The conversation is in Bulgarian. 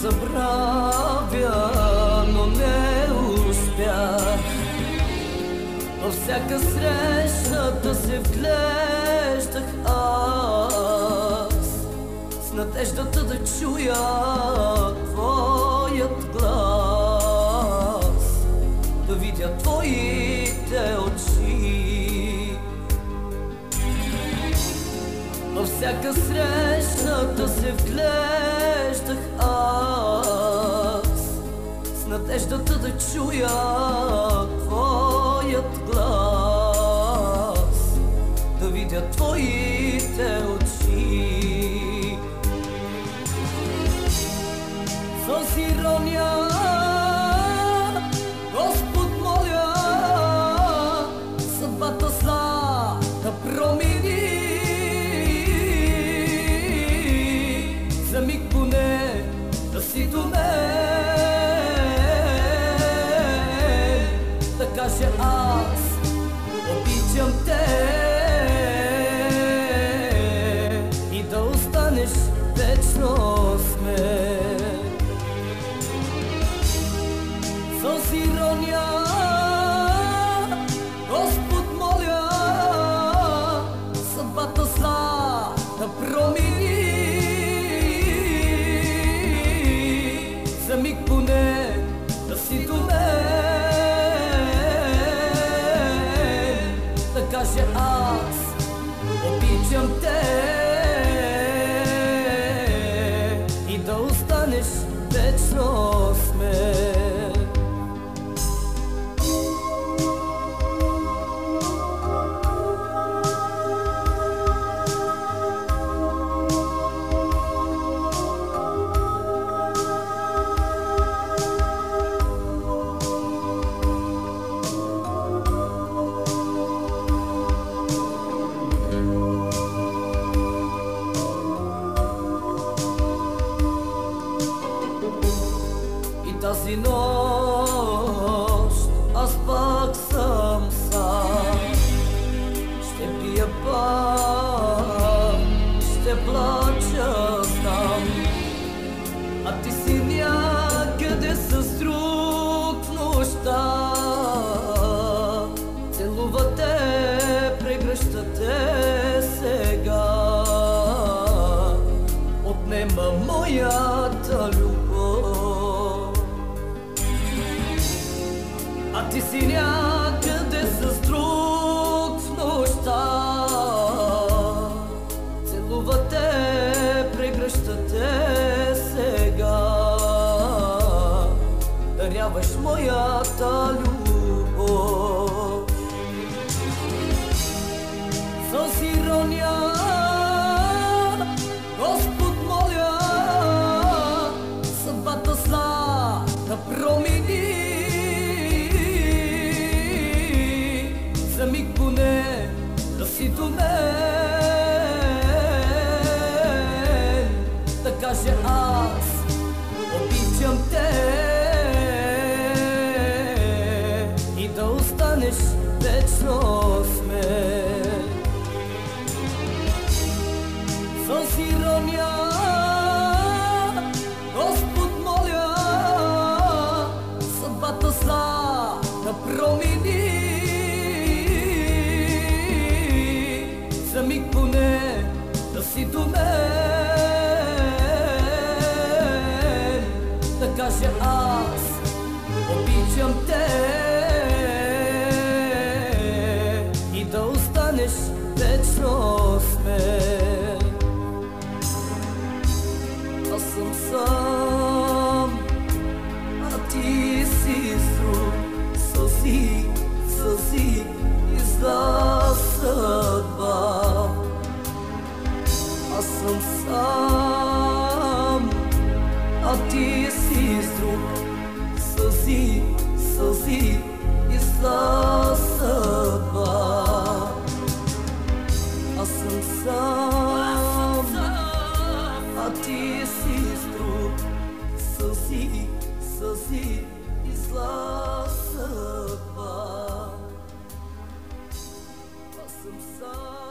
забравя, но не успях. Във всяка среща се вглеждах аз, с надеждата да чуя твоят глас, да видя твоите очи. Във всяка среща се вглеждах аз, с надеждата да чуя твоят глас, да видя твоите очи. С ирония, Господ, моля, съдбата зла да промени. За миг поне да си до мен, да кажа аз обичам те и да останеш вечно с мен. С ирония, Господ, моля, съдбата зла да промени. За миг поне да си до мен, да кажа аз обичам те и да останеш вечно с мен. Тази нощ аз пак съм сам, ще пия пак, ще плача, знам, а ти си някъде с друг в нощта. Целува те, прегръща те сега, отнема моята любов. А ти си някъде с друг в нощта. Целува те, прегръща те сега, даряваш моята любов. С ирония, Господ, моля, съдбата зла да промени. За миг поне да си до мен, да кажа аз обичам те и да останеш вечно с мен. С ирония, Господ, моля, съдбата зла да промени. За миг поне да си до мен, да кажа аз обичам те и да останеш вечно с мен. Аз съм сам, а ти си с друг, сълзи, сълзи и зла съдба. Аз съм сам, а ти си с друг, сълзи, сълзи и зла съдба. Аз съм сам, а ти си с друг, сълзи, сълзи и зла съдба. Аз съм сам.